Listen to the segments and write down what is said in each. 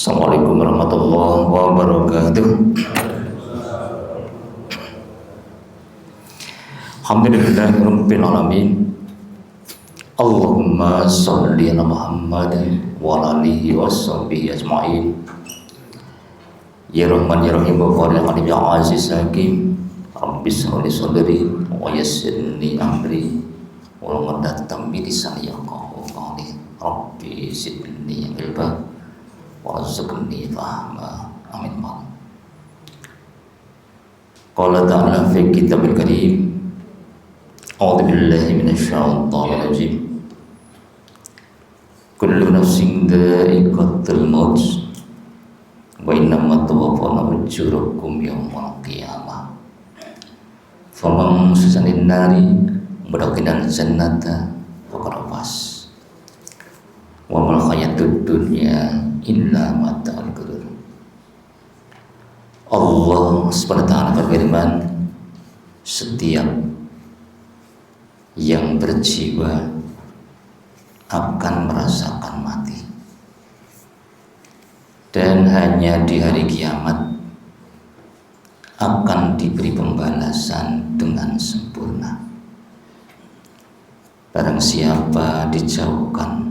Assalamualaikum warahmatullahi wabarakatuh. Alhamdulillahirabbil alamin. Allahumma shalli ala Muhammad wa ala alihi washabbihi ajmain. Ya Rahman ya Rahim wa qul ya aziz hakim. Rabbis shrah li sadri wa yassir li amri wa hlul min lisani yafqahu qawli. Rabbi zidni ilma warzuqni fahma. Amin. Qala ta'ala fi kitabil karim. A'udzu billahi minasyaitonir rajim. Kullu nafsin dha'iqatul maut wa innama tuwaffawna ujurakum yawmal qiyamah. Faman susanin nari mudakhilan jannata faqad faz. Wa mal hayatud dunya illa mata'ul ghurur. Allah Subhanahu wa taala berfirman, setiap yang berjiwa akan merasakan mati, dan hanya di hari kiamat akan diberi pembalasan dengan sempurna. Barang siapa dijauhkan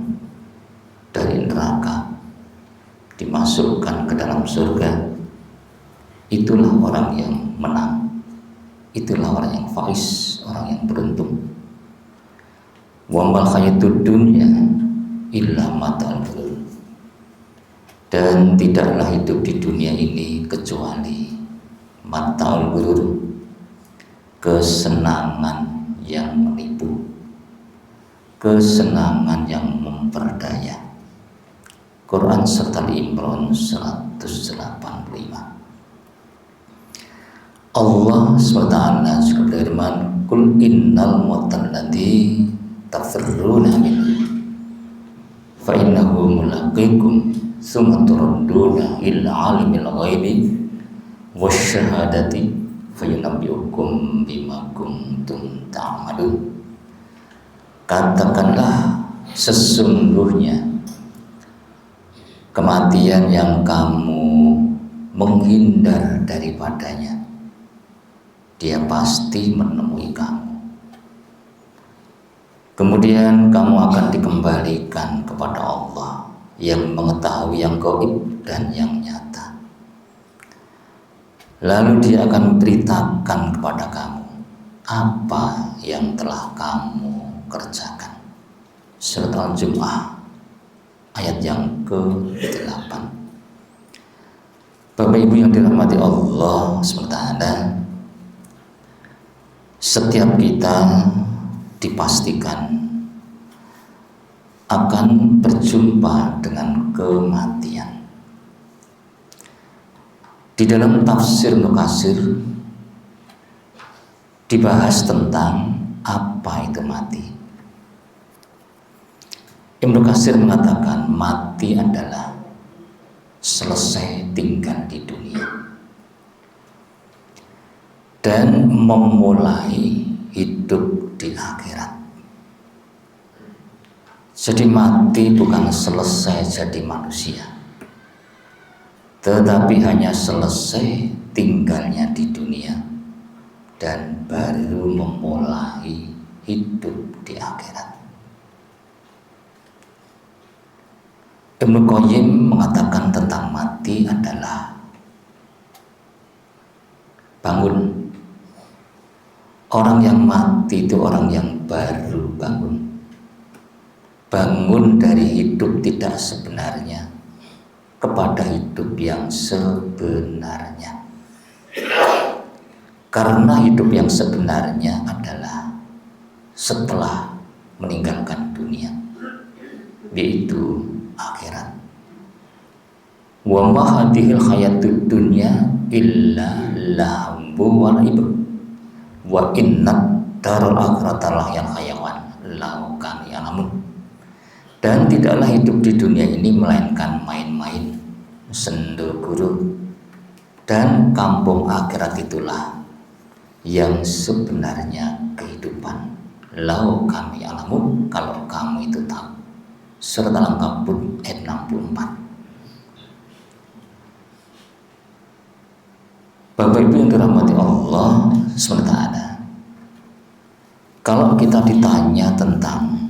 dari neraka, dimasukkan ke dalam surga, itulah orang yang menang, itulah orang yang faiz, orang yang beruntung. Wa mal hayatud dunya illa mata'ul ghurur. Dan tidaklah hidup di dunia ini kecuali mata'ul ghurur, kesenangan yang menipu, kesenangan yang memperdaya. Quran serta Al-Imran 185. Allah SWT juga berfirman, Qul innal mautal ladzi tafirruna minhu fa innahu mulaqikum tsumma turadduna ila alimil ghaibi wasyahadati fayunabbiukum bima kuntum ta'malun. Katakanlah, sesungguhnya kematian yang kamu menghindar daripadanya, dia pasti menemui kamu. Kemudian kamu akan dikembalikan kepada Allah yang mengetahui yang gaib dan yang nyata. Lalu dia akan beritakan kepada kamu apa yang telah kamu kerjakan. Surat Al-Jumu'ah ayat yang ke-8. Bapak Ibu yang dirahmati Allah SWT, setiap kita dipastikan akan berjumpa dengan kematian. Di dalam tafsir Ibnu Katsir dibahas tentang apa itu mati. Ibnu Katsir mengatakan mati adalah selesai tinggal di dunia dan memulai hidup di akhirat. Jadi mati bukan selesai jadi manusia, tetapi hanya selesai tinggalnya di dunia dan baru memulai hidup di akhirat. Ibnu Qayyim mengatakan tentang mati adalah bangun. Orang yang mati itu orang yang baru bangun. Bangun dari hidup tidak sebenarnya kepada hidup yang sebenarnya. Karena hidup yang sebenarnya adalah setelah meninggalkan dunia, yaitu akhirat. Wa ma hadhil hayatud dunya illa lahu wa la'ibu wa inna darul akhirata yang hayawan lau kan ya'lamun. Dan tidaklah hidup di dunia ini melainkan main-main, sendoguru, dan kampung akhirat itulah yang sebenarnya kehidupan. Lau kami alamun, kalau kamu itu tahu. Surat Al-Ankabut ayat 64. Bapak Ibu yang dirahmati Allah SWT, kalau kita ditanya tentang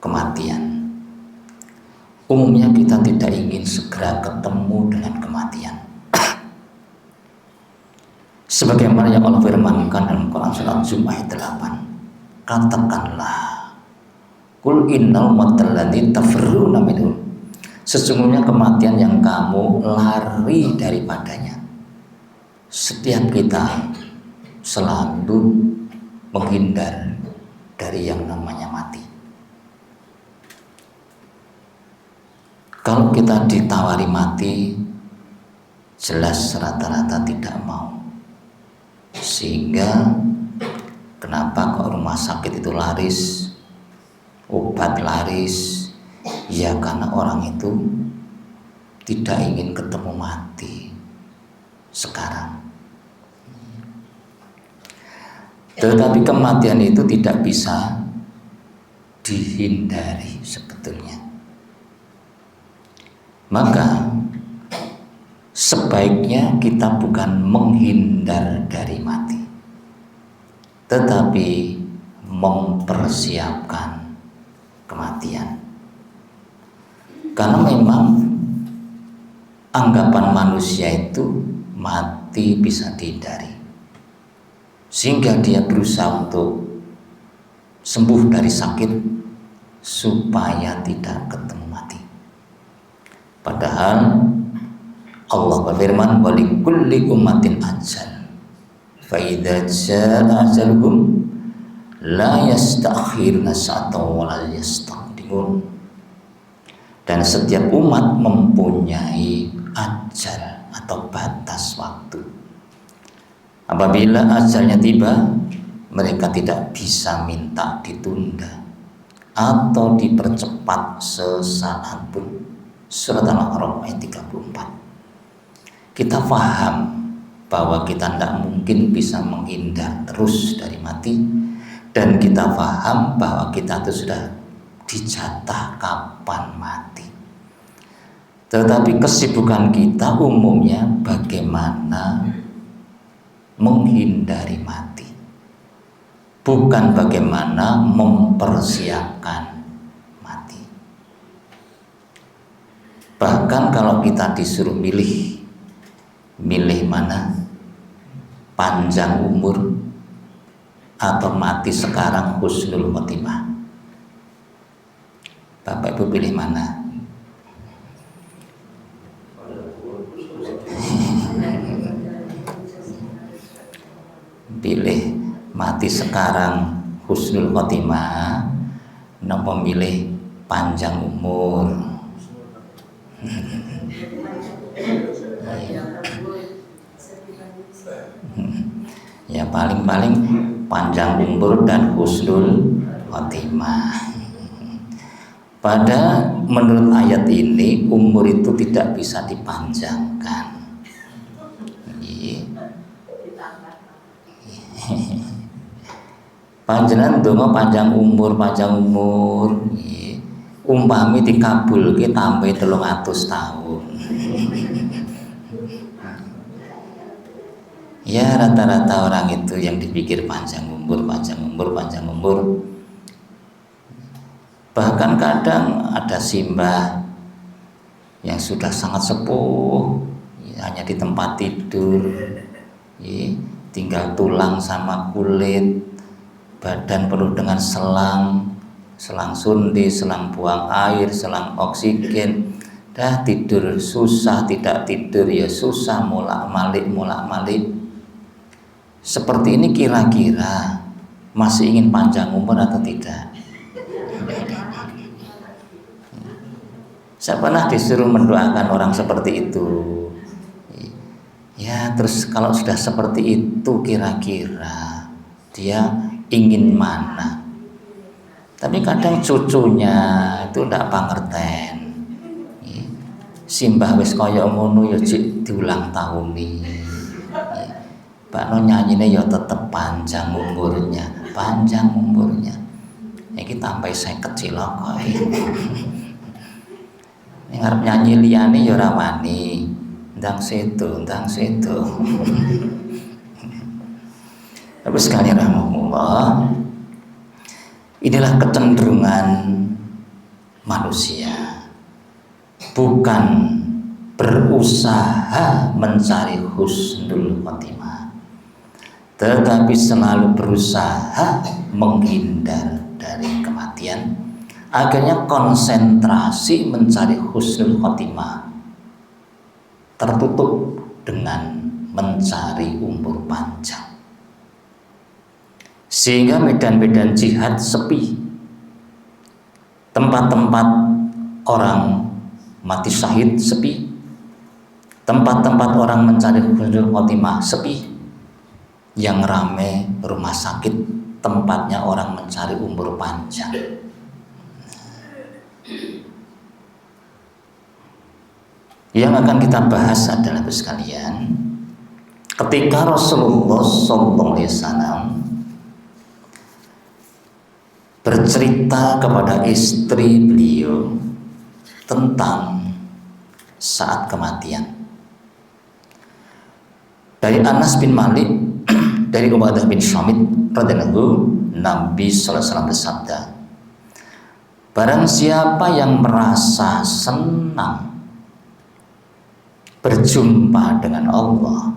kematian, umumnya kita tidak ingin segera ketemu dengan kematian. Sebagaimana yang Allah firmankan dalam Quran surat Zumar ayat 8, katakanlah, Qul innal mautal ladzi tafirruna minhu, sesungguhnya kematian yang kamu lari daripadanya. Setiap kita selalu menghindar dari yang namanya mati. Kalau kita ditawari mati, jelas rata-rata tidak mau. Sehingga kenapa kok rumah sakit itu laris, obat laris? Ya karena orang itu tidak ingin ketemu mati sekarang. Tetapi kematian itu tidak bisa dihindari sebetulnya. Maka sebaiknya kita bukan menghindar dari mati, tetapi mempersiapkan kematian. Karena memang anggapan manusia itu mati bisa dihindari, sehingga dia berusaha untuk sembuh dari sakit supaya tidak ketemu mati. Padahal Allah berfirman, walikulli ummatin ajal, fa idza jaa ajaluhum la yastakhiruna sa'atan wa la yastaqdimun. Dan setiap umat mempunyai ajal atau batas waktu. Apabila ajalnya tiba, mereka tidak bisa minta ditunda atau dipercepat sesaat pun. Surat Al-A'raf ayat 34. Kita paham bahwa kita tidak mungkin bisa menghindar terus dari mati, dan kita paham bahwa kita itu sudah dijatah kapan mati. Tetapi kesibukan kita umumnya bagaimana menghindari mati, bukan bagaimana mempersiapkan mati. Bahkan kalau kita disuruh milih mana, panjang umur atau mati sekarang husnul khotimah, Bapak Ibu pilih mana? Pilih mati sekarang husnul khotimah, napa milih panjang umur? Ya paling-paling panjang umur dan husnul khotimah. Pada menurut ayat ini umur itu tidak bisa dipanjangkan. Panjenengan donga panjang umur, umpami dikabulke tambah 300 tahun. Ya rata-rata orang itu yang dipikir panjang umur. Bahkan kadang ada simbah yang sudah sangat sepuh, hanya di tempat tidur, tinggal tulang sama kulit, badan penuh dengan selang sundi, selang buang air, selang oksigen. Dah tidur susah, tidak tidur ya susah, mulak-malik. Seperti ini kira-kira masih ingin panjang umur atau tidak? Saya pernah disuruh mendoakan orang seperti itu. Ya terus kalau sudah seperti itu kira-kira dia ingin mana? Tapi kadang cucunya itu ndak pangerten. Simbah wis kaya ngono ya diulang tahuni. Bakno nyanyine ya tetep panjang umurnya. Iki tambah 50 cilaka. Ning arep nyanyi liyane ya ora wani. ndang sedo. Tapi sekali rahmatullah, inilah kecenderungan manusia, bukan berusaha mencari husnul khotimah, tetapi selalu berusaha menghindar dari kematian. Akhirnya konsentrasi mencari husnul khotimah tertutup dengan mencari umur panjang, sehingga medan-medan jihad sepi, tempat-tempat orang mati syahid sepi, tempat-tempat orang mencari husnul khotimah sepi. Yang rame rumah sakit, tempatnya orang mencari umur panjang. Yang akan kita bahas adalah sekalian, ketika Rasulullah SAW bercerita kepada istri beliau tentang saat kematian. Dari Anas bin Malik, dari Ubadah bin Syamit radhiyallahu, Nabi sallallahu alaihi wasallam bersabda, barang siapa yang merasa senang berjumpa dengan Allah,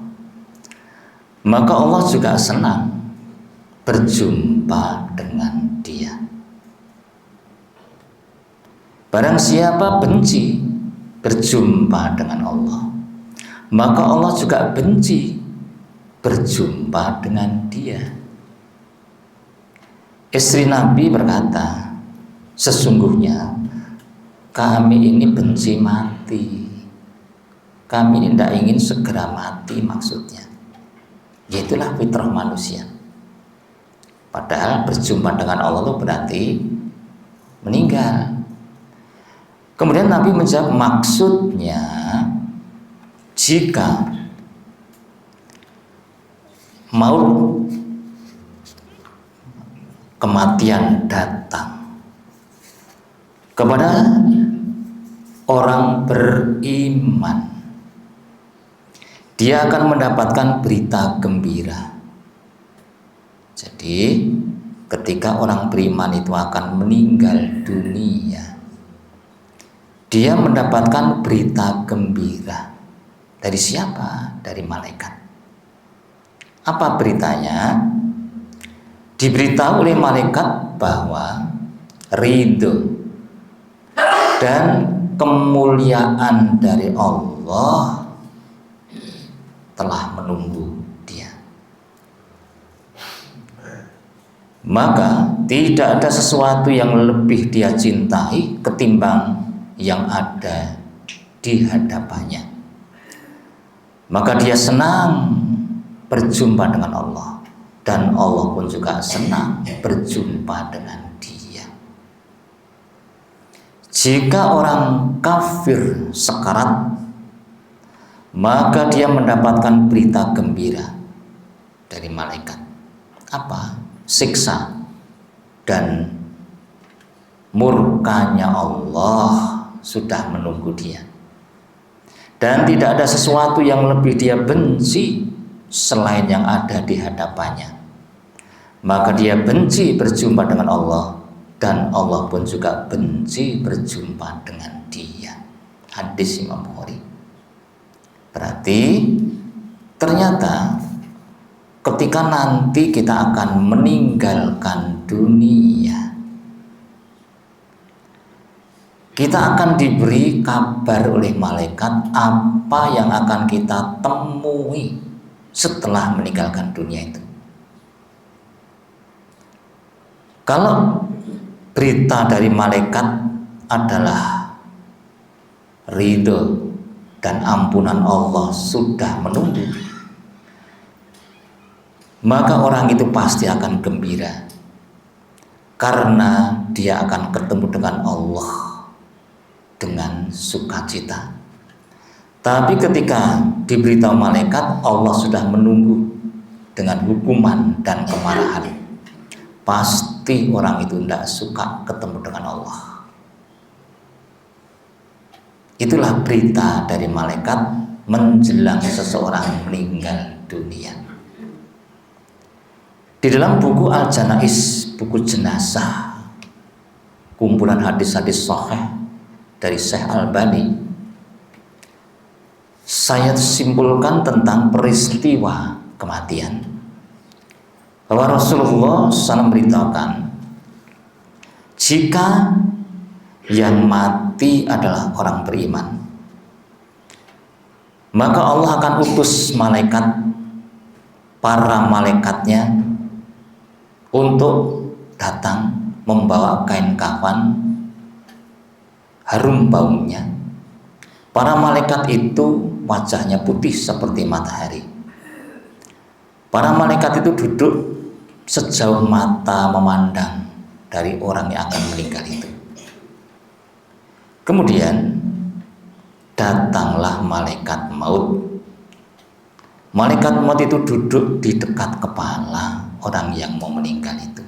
maka Allah juga senang berjumpa dengan dia. Barang siapa benci berjumpa dengan Allah, maka Allah juga benci berjumpa dengan dia. Istri Nabi berkata, sesungguhnya kami ini benci mati. Kami ini tidak ingin segera mati, maksudnya. Itulah fitrah manusia. Padahal berjumpa dengan Allah itu berarti meninggal. Kemudian Nabi menjawab, maksudnya jika mau kematian datang kepada orang beriman, dia akan mendapatkan berita gembira. Jadi ketika orang beriman itu akan meninggal dunia, dia mendapatkan berita gembira. Dari siapa? Dari malaikat. Apa beritanya? Diberitahu oleh malaikat bahwa ridho dan kemuliaan dari Allah telah menunggu dia. Maka tidak ada sesuatu yang lebih dia cintai ketimbang yang ada di hadapannya. Maka dia senang berjumpa dengan Allah, dan Allah pun juga senang berjumpa dengan dia. Jika orang kafir sekarat, maka dia mendapatkan berita gembira dari malaikat. Apa? Siksa dan murkanya Allah sudah menunggu dia. Dan tidak ada sesuatu yang lebih dia benci selain yang ada di hadapannya. Maka dia benci berjumpa dengan Allah, dan Allah pun juga benci berjumpa dengan dia. Hadis Imam Bukhari. Berarti ternyata ketika nanti kita akan meninggalkan dunia, kita akan diberi kabar oleh malaikat apa yang akan kita temui setelah meninggalkan dunia itu. Kalau berita dari malaikat adalah ridho dan ampunan Allah sudah menunggu, maka orang itu pasti akan gembira karena dia akan ketemu dengan Allah dengan sukacita. Tapi ketika diberitahu malaikat Allah sudah menunggu dengan hukuman dan kemarahan, pasti orang itu tidak suka ketemu dengan Allah. Itulah berita dari malaikat menjelang seseorang meninggal dunia. Di dalam buku Al-Janaiz, buku jenazah, kumpulan hadis-hadis sahih dari Syekh Albani, saya simpulkan tentang peristiwa kematian bahwa Rasulullah SAW beritakan, jika yang mati adalah orang beriman, maka Allah akan utus malaikat, para malaikatnya, untuk datang membawa kain kafan harum baunya. Para malaikat itu wajahnya putih seperti matahari. Para malaikat itu duduk sejauh mata memandang dari orang yang akan meninggal itu. Kemudian datanglah malaikat maut. Malaikat maut itu duduk di dekat kepala orang yang mau meninggal itu.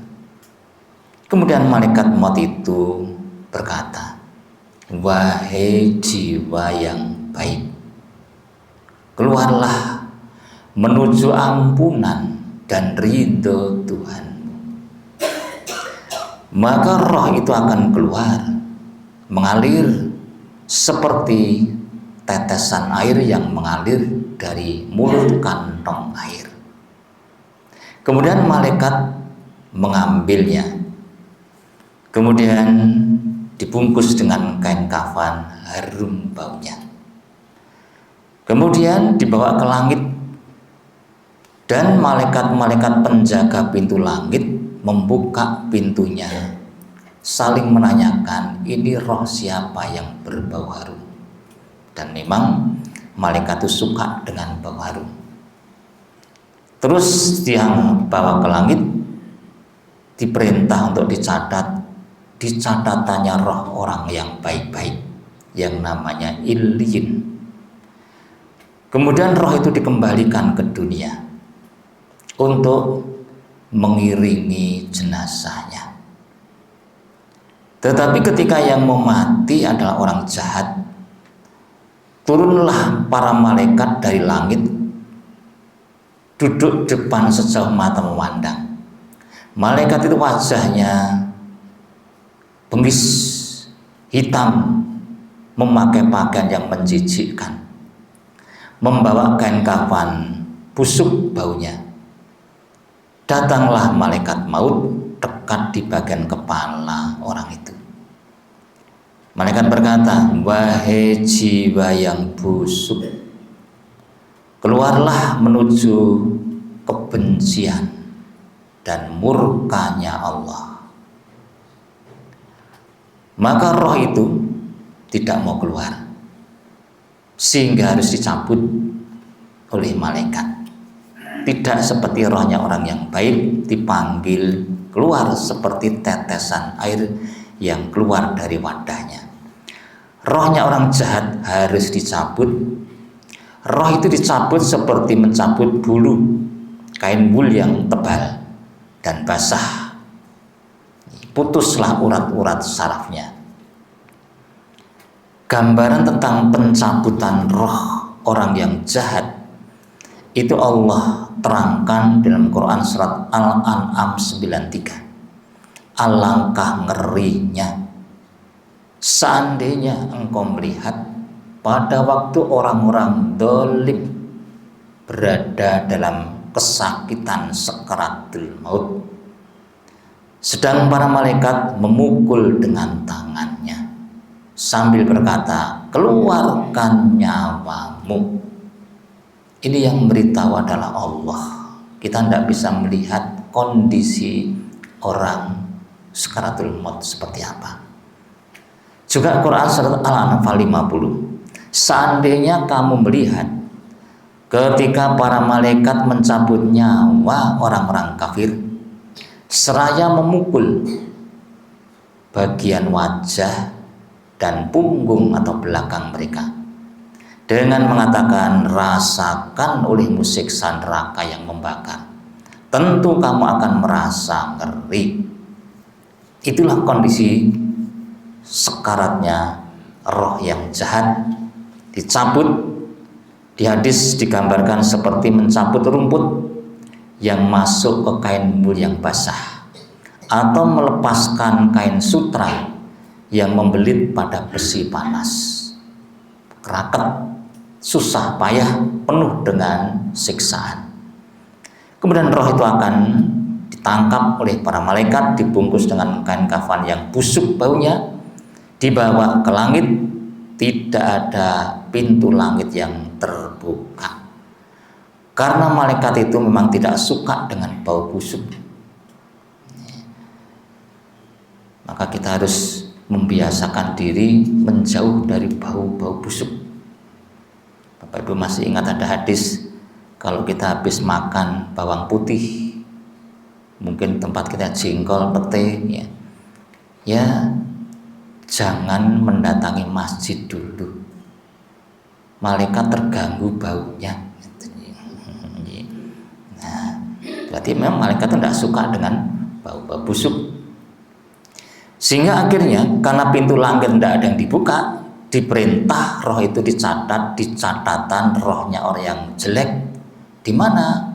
Kemudian malaikat maut itu berkata, wahai jiwa yang baik, keluarlah menuju ampunan dan ridho Tuhan. Maka roh itu akan keluar, mengalir seperti tetesan air yang mengalir dari mulut kantong air. Kemudian malaikat mengambilnya, kemudian dibungkus dengan kain kafan harum baunya, kemudian dibawa ke langit, dan malaikat-malaikat penjaga pintu langit membuka pintunya, saling menanyakan, ini roh siapa yang berbau harum. Dan memang malaikat itu suka dengan bau harum. Terus dia bawa ke langit, diperintah untuk dicatat di catatannya roh orang yang baik-baik yang namanya Illiyin. Kemudian roh itu dikembalikan ke dunia untuk mengiringi jenazahnya. Tetapi ketika yang mau mati adalah orang jahat, turunlah para malaikat dari langit, duduk depan sejauh mata memandang. Malaikat itu wajahnya bengis, hitam, memakai pakaian yang menjijikkan, membawa kain kafan busuk baunya. Datanglah malaikat maut dekat di bagian kepala orang itu. Malaikat berkata, wahai jiwa yang busuk, keluarlah menuju kebencian dan murkanya Allah. Maka roh itu tidak mau keluar, sehingga harus dicabut oleh malaikat. Tidak seperti rohnya orang yang baik, dipanggil keluar seperti tetesan air yang keluar dari wadahnya. Rohnya orang jahat harus dicabut. Roh itu dicabut seperti mencabut bulu kain wul yang tebal dan basah. Putuslah urat-urat sarafnya. Gambaran tentang pencabutan roh orang yang jahat itu Allah terangkan dalam Quran surat Al-An'am 93. Alangkah ngerinya seandainya engkau melihat pada waktu orang-orang dolim berada dalam kesakitan sakaratul maut, sedang para malaikat memukul dengan tangannya sambil berkata, keluarkan nyawamu. Ini yang beritahu adalah Allah. Kita tidak bisa melihat kondisi orang sakaratul maut seperti apa. Juga Quran surat Al-Anfal 50. Seandainya kamu melihat ketika para malaikat mencabut nyawa orang-orang kafir, seraya memukul bagian wajah dan punggung atau belakang mereka dengan mengatakan, rasakan olehmu siksa neraka yang membakar, tentu kamu akan merasa ngeri. Itulah kondisi sekaratnya roh yang jahat, dicabut, Di hadis digambarkan seperti mencabut rumput yang masuk ke kain bul yang basah, atau melepaskan kain sutra yang membelit pada besi panas. Keraket, susah payah, penuh dengan siksaan. Kemudian roh itu akan ditangkap oleh para malaikat, dibungkus dengan kain kafan yang busuk baunya, dibawa ke langit. Tidak ada pintu langit yang terbuka, karena malaikat itu memang tidak suka dengan bau busuk. Maka kita harus membiasakan diri menjauh dari bau-bau busuk. Bapak Ibu masih ingat ada hadis, kalau kita habis makan bawang putih, mungkin tempat kita jengkol, pete, ya jangan mendatangi masjid dulu. Malaikat terganggu baunya. Nah, berarti memang malaikat itu tidak suka dengan bau-bau busuk. Sehingga akhirnya karena pintu langit tidak ada yang dibuka, diperintah roh itu dicatat di catatan rohnya orang yang jelek. Di mana?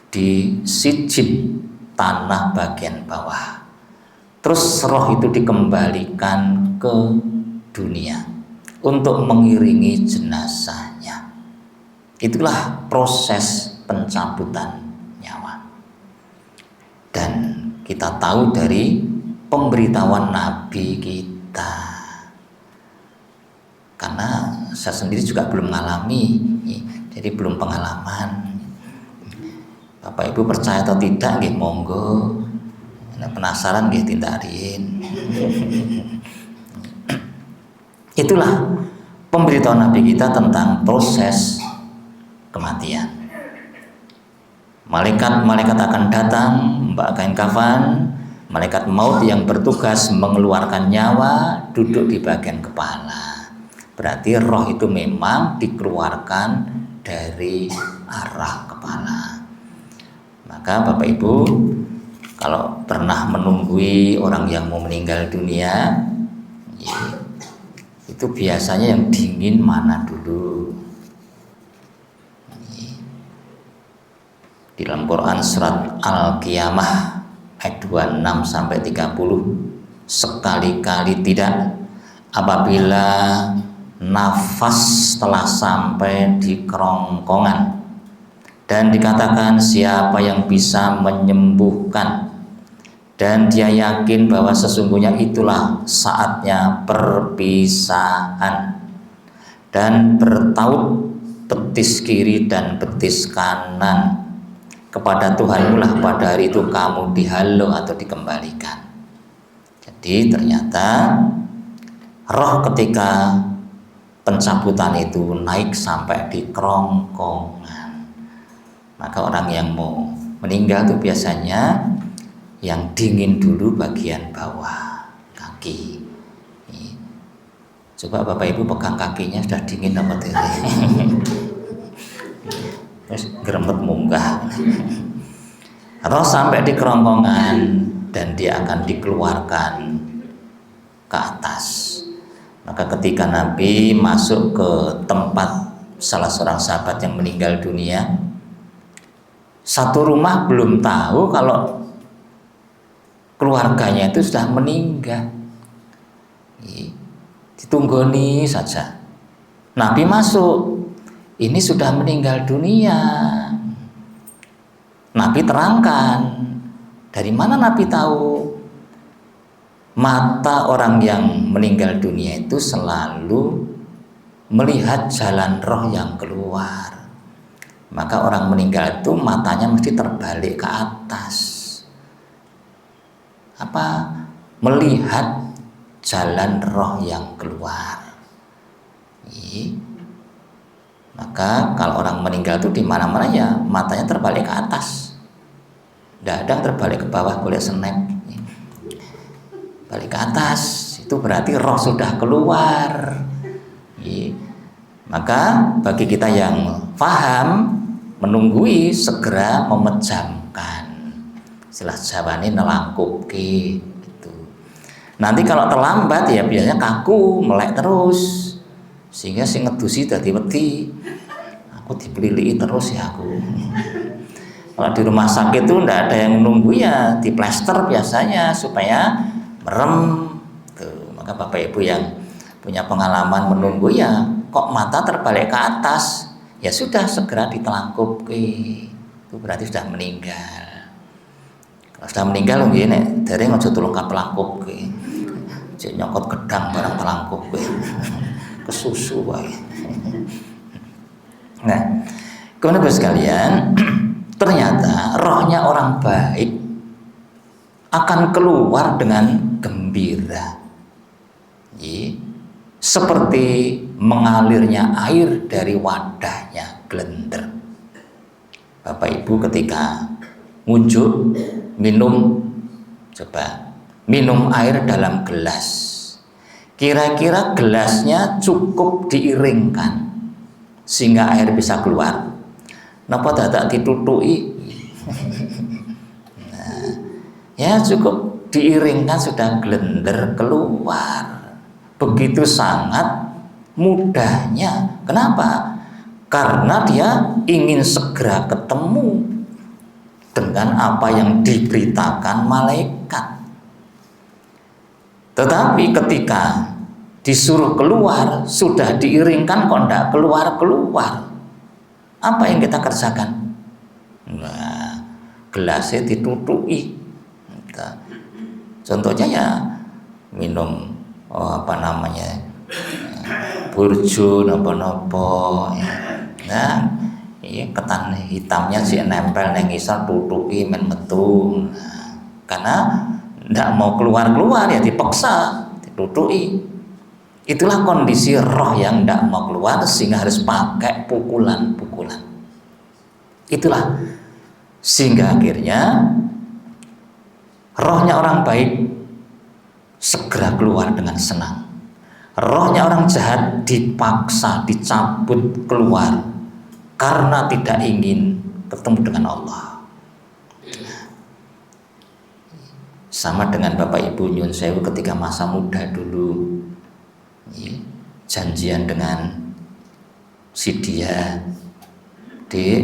Di sijin, tanah bagian bawah. Terus roh itu dikembalikan ke dunia untuk mengiringi jenazahnya. Itulah proses pencabutan nyawa. Dan kita tahu dari pemberitahuan Nabi kita, karena saya sendiri juga belum mengalami, jadi belum pengalaman. Bapak Ibu percaya atau tidak, nggih monggo. Penasaran nggih tindarin. Itulah pemberitahuan Nabi kita tentang proses kematian. Malaikat akan datang membawa kain kafan. Malaikat maut yang bertugas mengeluarkan nyawa duduk di bagian kepala. Berarti roh itu memang dikeluarkan dari arah kepala. Maka Bapak Ibu, kalau pernah menunggui orang yang mau meninggal dunia, itu biasanya yang dingin mana dulu? Di dalam Quran surat Al-Qiyamah ayat 26 sampai 30, sekali-kali tidak apabila nafas telah sampai di kerongkongan dan dikatakan siapa yang bisa menyembuhkan, dan dia yakin bahwa sesungguhnya itulah saatnya perpisahan, dan bertaut betis kiri dan betis kanan, kepada Tuhanmu lah pada hari itu kamu dihalau atau dikembalikan. Jadi ternyata roh ketika pencabutan itu naik sampai di kerongkongan, maka orang yang mau meninggal itu biasanya yang dingin dulu bagian bawah kaki. Coba Bapak Ibu pegang kakinya, sudah dingin apa tidak? Terus geremet munggah. Roh sampai di kerongkongan dan dia akan dikeluarkan ke atas. Maka ketika Nabi masuk ke tempat salah seorang sahabat yang meninggal dunia, satu rumah belum tahu kalau keluarganya itu sudah meninggal. Ditunggoni saja. Nabi masuk, ini sudah meninggal dunia. Nabi terangkan. Dari mana Nabi tahu? Mata orang yang meninggal dunia itu selalu melihat jalan roh yang keluar. Maka orang meninggal itu matanya mesti terbalik ke atas. Melihat jalan roh yang keluar. Maka kalau orang meninggal itu di mana-mana ya matanya terbalik ke atas. Tidak ada yang terbalik ke bawah, boleh snap. Balik ke atas itu berarti roh sudah keluar. Maka bagi kita yang paham, menunggui segera memejamkan. Istilah Jawane nelangkupi gitu. Nanti kalau terlambat ya biasanya kaku, melek terus. Sehingga si ngedusi dadi wedi. kok dipelilihi terus ya aku. Kalau di rumah sakit itu enggak ada yang nunggu ya, diplester biasanya supaya merem tuh. Maka Bapak Ibu yang punya pengalaman menunggu ya, kok mata terbalik ke atas, ya sudah segera ditelangkup, itu berarti sudah meninggal. Kalau sudah meninggal lho ngene, dereng aja tulung kapelangkup ki. Cek nyokot gedang barang telangkup ki. Kesusu wae. Nah, kemudian sekalian, ternyata rohnya orang baik akan keluar dengan gembira, seperti mengalirnya air dari wadahnya glender. Bapak Ibu ketika ngunjuk minum, coba minum air dalam gelas, kira-kira gelasnya cukup diiringkan sehingga air bisa keluar. Napa dadak ditutuki? Nah, ya cukup diiringkan sudah glender keluar. Begitu sangat mudahnya. Kenapa? Karena dia ingin segera ketemu dengan apa yang diberitakan malaikat. Tetapi ketika disuruh keluar, sudah diiringkan kok tidak keluar-keluar, apa yang kita kerjakan? Nah, gelasnya ditutupi. Contohnya ya minum burjo napa-napa. Nah, ini ketan hitamnya sih nempel nang ngisor tutupi men metu. Nah, karena tidak mau keluar-keluar ya dipaksa ditutupi. Itulah kondisi roh yang tidak mau keluar sehingga harus pakai pukulan-pukulan. Itulah sehingga akhirnya rohnya orang baik segera keluar dengan senang. Rohnya orang jahat dipaksa, dicabut keluar karena tidak ingin ketemu dengan Allah. Sama dengan Bapak Ibu nyun sewu ketika masa muda dulu, janjian dengan si dia di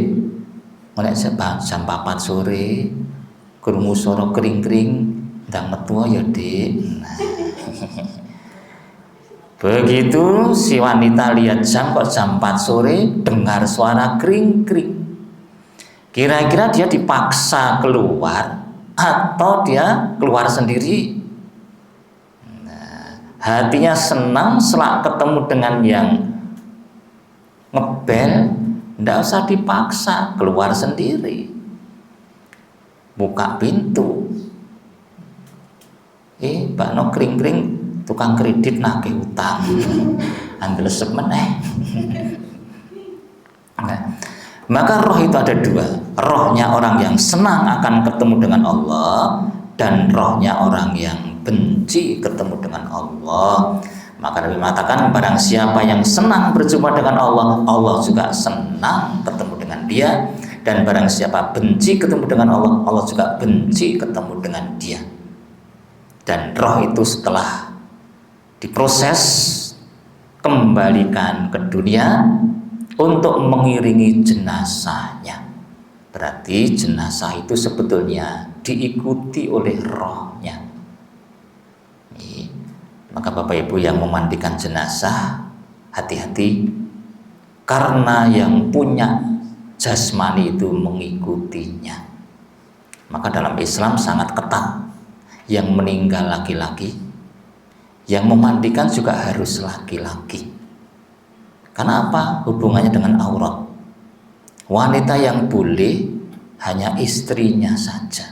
mulai jam 4 sore krungu suara kering-kering ndang metu ya Dik. Begitu si wanita lihat jam kok jam 4 sore, dengar suara kering-kering, kira-kira dia dipaksa keluar atau dia keluar sendiri. Hatinya senang setelah ketemu dengan yang ngebel, tidak usah dipaksa, keluar sendiri, buka pintu. Mbak no kring-kring tukang kredit nagih utang, ambil semeneh. Nah, maka roh itu ada dua, rohnya orang yang senang akan ketemu dengan Allah dan rohnya orang yang benci ketemu dengan Allah. Maka Nabi mengatakan barang siapa yang senang berjumpa dengan Allah, Allah juga senang ketemu dengan dia, dan barang siapa benci ketemu dengan Allah, Allah juga benci ketemu dengan dia. Dan roh itu setelah diproses kembalikan ke dunia untuk mengiringi jenazahnya. Berarti jenazah itu sebetulnya diikuti oleh rohnya. Maka Bapak Ibu yang memandikan jenazah, hati-hati, karena yang punya jasmani itu mengikutinya. Maka dalam Islam sangat ketat, yang meninggal laki-laki, yang memandikan juga harus laki-laki. Karena apa? Hubungannya dengan aurat. Wanita yang boleh hanya istrinya saja,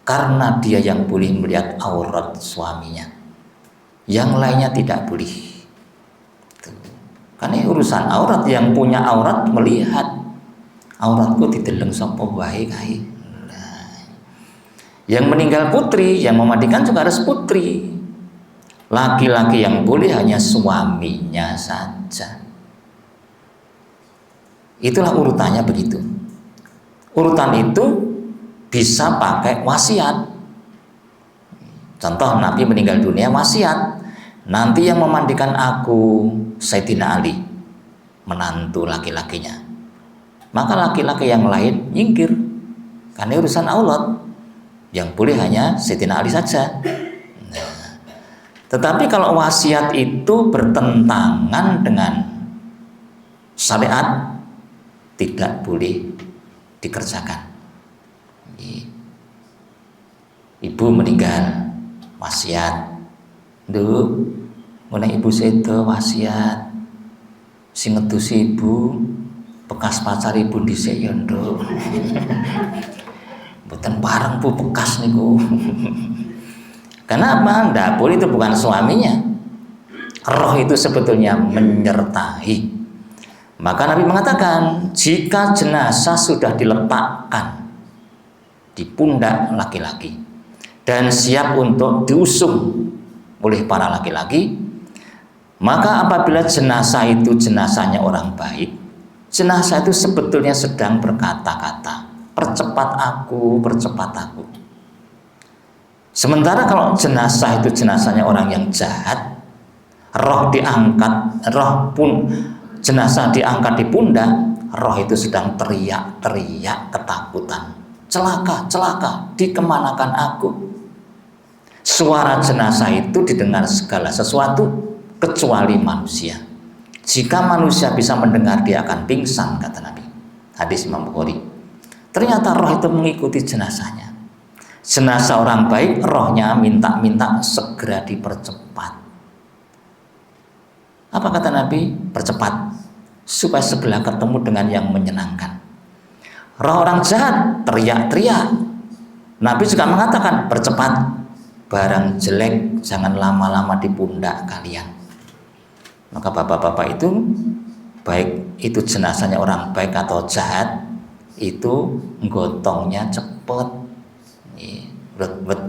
karena dia yang boleh melihat aurat suaminya, yang lainnya tidak boleh. Karena urusan aurat, yang punya aurat melihat auratku dideleng sapa wae kae. Yang meninggal putri, yang memandikan juga harus putri. Laki-laki yang boleh hanya suaminya saja. Itulah urutannya begitu. Urutan itu bisa pakai wasiat. Contoh Nabi meninggal dunia wasiat, nanti yang memandikan aku Sayyidina Ali, menantu laki-lakinya. maka laki-laki yang lain nyingkir. Karena urusan aurat, yang boleh hanya Sayyidina Ali saja. Nah, tetapi kalau wasiat itu bertentangan dengan syariat, tidak boleh dikerjakan. Ibu meninggal, wasiat, Nduk, meneh ibu sedo wasiat, sing ngedusi ibu bekas pacar ibu dhisik ya, Nduk. Mboten pareng Bu bekas niku. Kenapa? Ndak boleh, itu bukan suaminya. Roh itu sebetulnya menyertai. Maka Nabi mengatakan, jika jenazah sudah diletakkan di pundak laki-laki dan siap untuk diusung oleh para laki-laki, maka apabila jenazah itu jenazahnya orang baik, jenazah itu sebetulnya sedang berkata-kata, percepat aku, percepat aku. Sementara kalau jenazah itu jenazahnya orang yang jahat, roh diangkat, roh pun jenazah diangkat di pundak, roh itu sedang teriak-teriak ketakutan, celaka, celaka, dikemanakan aku. Suara jenazah itu didengar segala sesuatu kecuali manusia. Jika manusia bisa mendengar, dia akan pingsan, kata Nabi. Hadis Imam Bukhari. Ternyata roh itu mengikuti jenazahnya. Jenazah orang baik, rohnya minta-minta segera dipercepat. Apa kata Nabi? Percepat, supaya sebelah ketemu dengan yang menyenangkan. Roh orang jahat teriak-teriak. Nabi juga mengatakan, percepat, barang jelek jangan lama-lama di pundak kalian. Maka bapak-bapak itu, baik itu jenazahnya orang baik atau jahat, itu gotongnya cepet. Bet.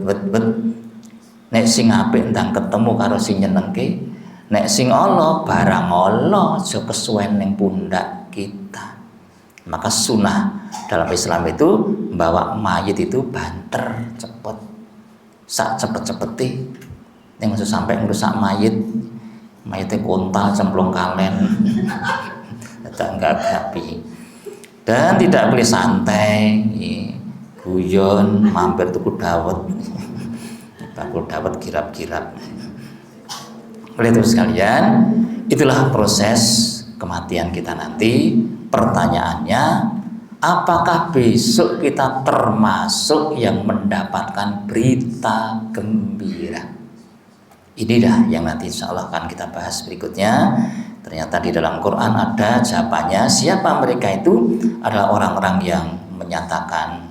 Nek sing apik ndang ketemu karo sing nyenengke, nek sing ala barang ala aja kesuwen ning pundak kita. Maka sunnah dalam Islam itu bawa mayit itu banter cepet, sak cepet-cepeti. Ning aja sampai ngrusak mayitnya kontal cemplung kalen. Enggak rapi. Dan tidak boleh santai, guyon, mampir tuku dawet, bakul dawet kirap-kirap. Oleh itu sekalian, itulah proses kematian kita nanti. Pertanyaannya, apakah besok kita termasuk yang mendapatkan berita gembira? Ini dah yang nanti insya Allah akan kita bahas berikutnya. Ternyata di dalam Quran ada jawabannya. Siapa mereka itu? Adalah orang-orang yang menyatakan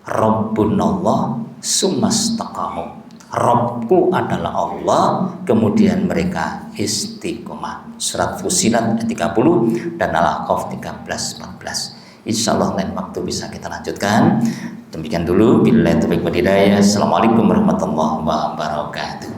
Rabbunallah sumastaqamu, Rabbku adalah Allah, kemudian mereka istiqomah. Surat Fusilat ayat 30 dan Al-Ahqaf 13-14. Insyaallah lain waktu bisa kita lanjutkan. Demikian dulu. Billahi taufiq wal hidayah. Assalamualaikum warahmatullahi wabarakatuh.